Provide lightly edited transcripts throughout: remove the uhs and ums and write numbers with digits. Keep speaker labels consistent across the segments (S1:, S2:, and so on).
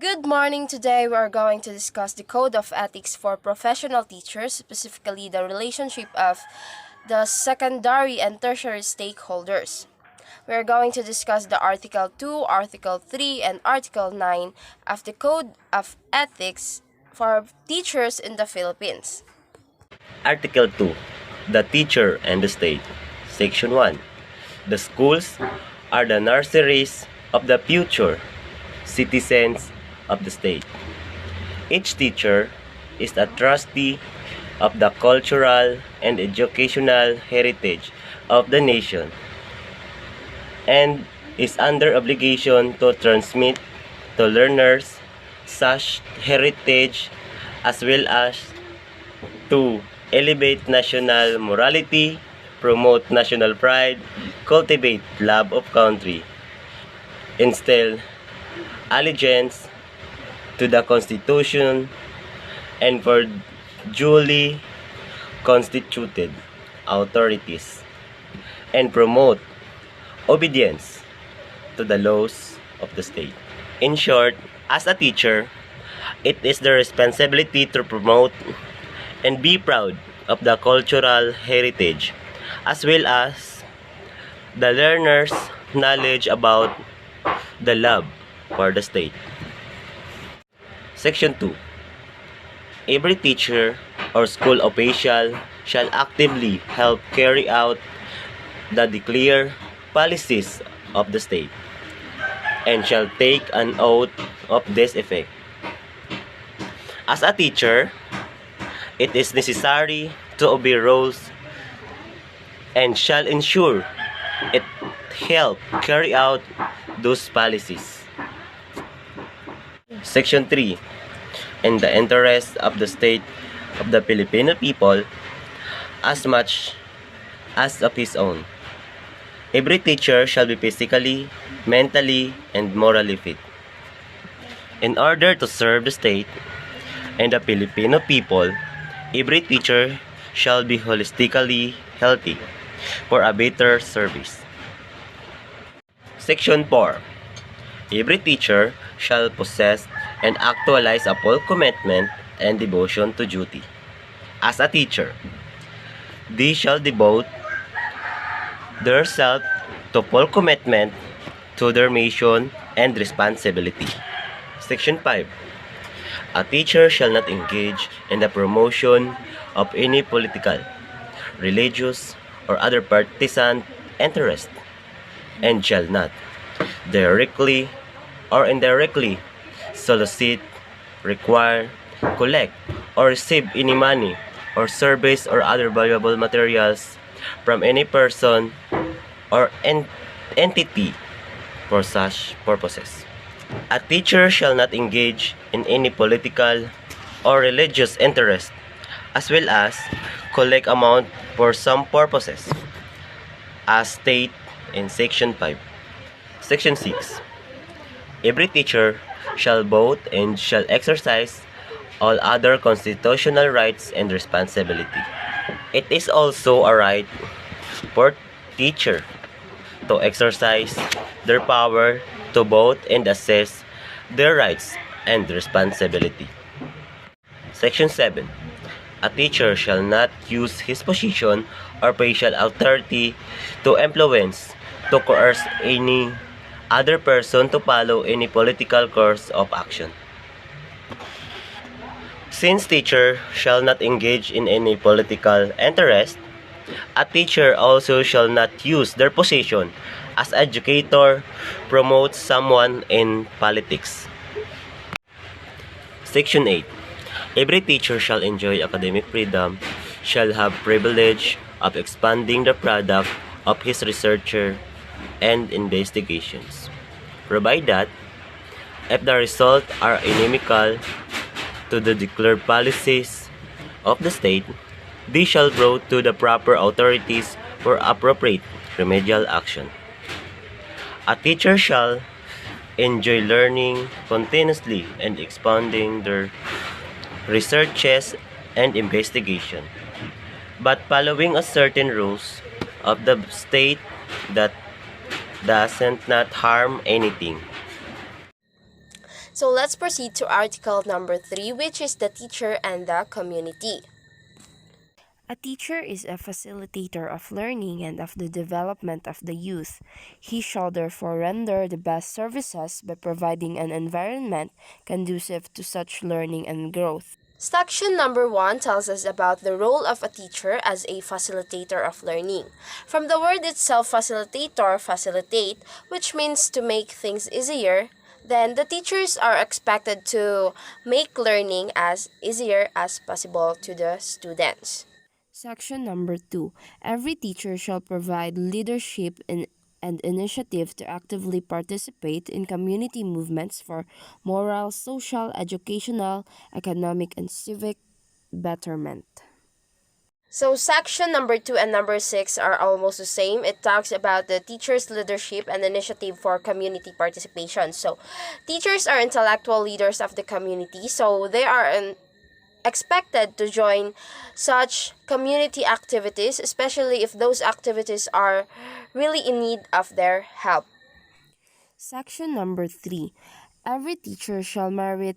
S1: Good morning. Today we are going to discuss the Code of Ethics for Professional Teachers, specifically the relationship of the secondary and tertiary stakeholders. We are going to discuss the Article 2, Article 3, and Article 9 of the Code of Ethics for Teachers in the Philippines.
S2: Article 2. The Teacher and the State. Section 1. The schools are the nurseries of the future citizens of the state. Each teacher is a trustee of the cultural and educational heritage of the nation and is under obligation to transmit to learners such heritage as well as to elevate national morality, promote national pride, cultivate love of country, instill allegiance to the Constitution, and for duly constituted authorities, and promote obedience to the laws of the state. In short, as a teacher, it is the responsibility to promote and be proud of the cultural heritage as well as the learners' knowledge about the love for the state. Section 2. Every teacher or school official shall actively help carry out the declared policies of the state and shall take an oath of this effect. As a teacher, it is necessary to obey rules and shall ensure it help carry out those policies. Section 3. In the interest of the state of the Filipino people as much as of his own. Every teacher shall be physically, mentally, and morally fit. In order to serve the state and the Filipino people, every teacher shall be holistically healthy for a better service. Section 4. Every teacher shall possess and actualize a full commitment and devotion to duty. As a teacher, they shall devote themselves to full commitment to their mission and responsibility. Section 5. A teacher shall not engage in the promotion of any political, religious, or other partisan interest, and shall not directly or indirectly solicit, require, collect, or receive any money or service or other valuable materials from any person or entity for such purposes. A teacher shall not engage in any political or religious interest, as well as collect amount for some purposes, as stated in Section 5. Section 6. Every teacher shall vote and shall exercise all other constitutional rights and responsibility. It is also a right for teacher to exercise their power to vote and assess their rights and responsibility. Section 7. A teacher shall not use his position or facial authority to influence, to coerce any other person to follow any political course of action. Since teacher shall not engage in any political interest, a teacher also shall not use their position as educator promote someone in politics. Section 8. Every teacher shall enjoy academic freedom, shall have privilege of expanding the product of his researcher and investigations, provide that if the results are inimical to the declared policies of the state, they shall be brought to the proper authorities for appropriate remedial action. A teacher shall enjoy learning continuously and expanding their researches and investigation, but following a certain rules of the state that doesn't not harm anything.
S1: So let's proceed to article number 3, which is the teacher and the community. A teacher is a facilitator of learning and of the development of the youth. He shall therefore render the best services by providing an environment conducive to such learning and growth. Section number 1 tells us about the role of a teacher as a facilitator of learning. From the word itself, facilitator, facilitate, which means to make things easier, then the teachers are expected to make learning as easier as possible to the students. Section number 2. Every teacher shall provide leadership and initiative to actively participate in community movements for moral, social, educational, economic, and civic betterment. So section number 2 and number 6 are almost the same. It talks about the teacher's leadership and initiative for community participation. So teachers are intellectual leaders of the community, so they are expected to join such community activities, especially if those activities are really in need of their help. Section number 3. Every teacher shall merit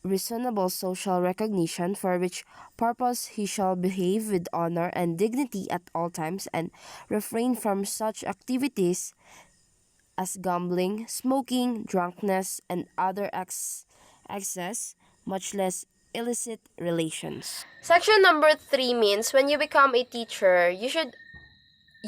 S1: reasonable social recognition, for which purpose he shall behave with honor and dignity at all times and refrain from such activities as gambling, smoking, drunkenness, and other excess, much less illicit relations. Section number 3 means when you become a teacher, you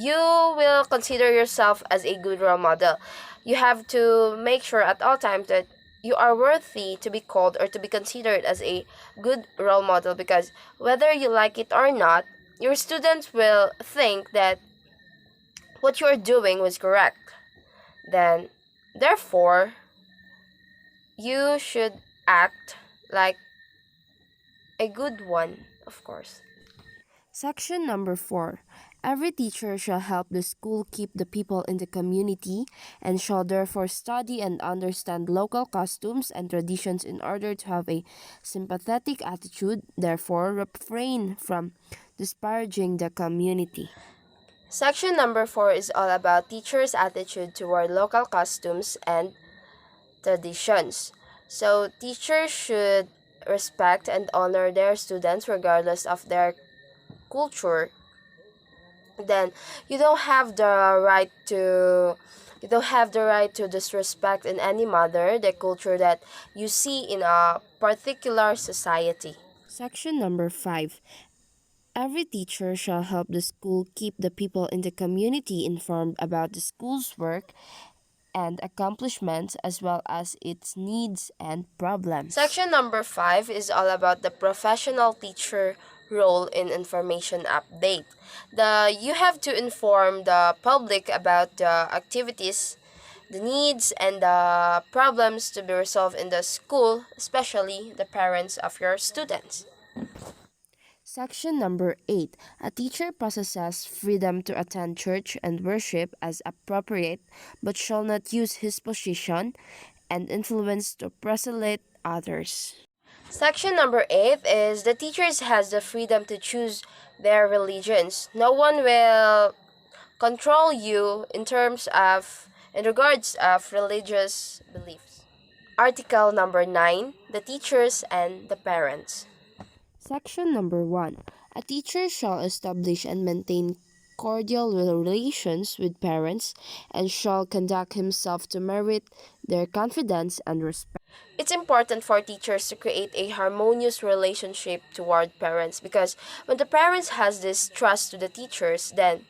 S1: will consider yourself as a good role model. You have to make sure at all times that you are worthy to be called or to be considered as a good role model, because whether you like it or not, your students will think that what you are doing was correct. Then, therefore, you should act like a good one, of course. Section number 4. Every teacher shall help the school keep the people in the community and shall therefore study and understand local customs and traditions in order to have a sympathetic attitude, therefore refrain from disparaging the community. Section number 4 is all about teachers' attitude toward local customs and traditions. So teachers should respect and honor their students regardless of their culture. Then you don't have the right to disrespect in any manner the culture that you see in a particular society. Section number 5. Every teacher shall help the school keep the people in the community informed about the school's work and accomplishments as well as its needs and problems. Section number 5 is all about the professional teacher role in information update. You have to inform the public about the activities, the needs, and the problems to be resolved in the school, especially the parents of your students. Section number 8. A teacher possesses freedom to attend church and worship as appropriate, but shall not use his position and influence to proselyte others. Section number 8 is the teachers has the freedom to choose their religions. No one will control you in regards of religious beliefs. Article number 9, the teachers and the parents. Section number 1. A teacher shall establish and maintain cordial relations with parents and shall conduct himself to merit their confidence and respect. It's important for teachers to create a harmonious relationship toward parents, because when the parents has this trust to the teachers, then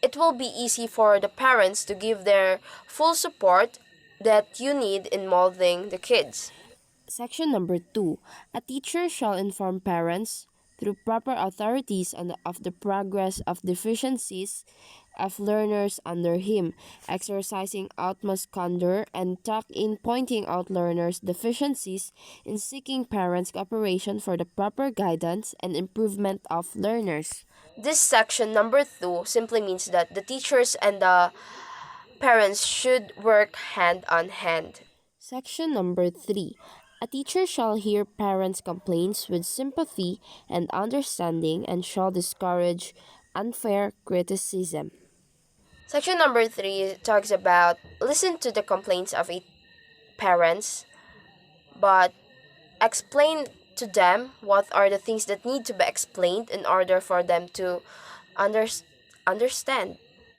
S1: it will be easy for the parents to give their full support that you need in molding the kids. Section number 2. A teacher shall inform parents through proper authorities of the progress of deficiencies of learners under him, exercising utmost candor and tact in pointing out learners' deficiencies, in seeking parents' cooperation for the proper guidance and improvement of learners. This section number 2 simply means that the teachers and the parents should work hand on hand. Section number 3. A teacher shall hear parents' complaints with sympathy and understanding and shall discourage unfair criticism. Section number 3 talks about listen to the complaints of a parents, but explain to them what are the things that need to be explained in order for them to under- understand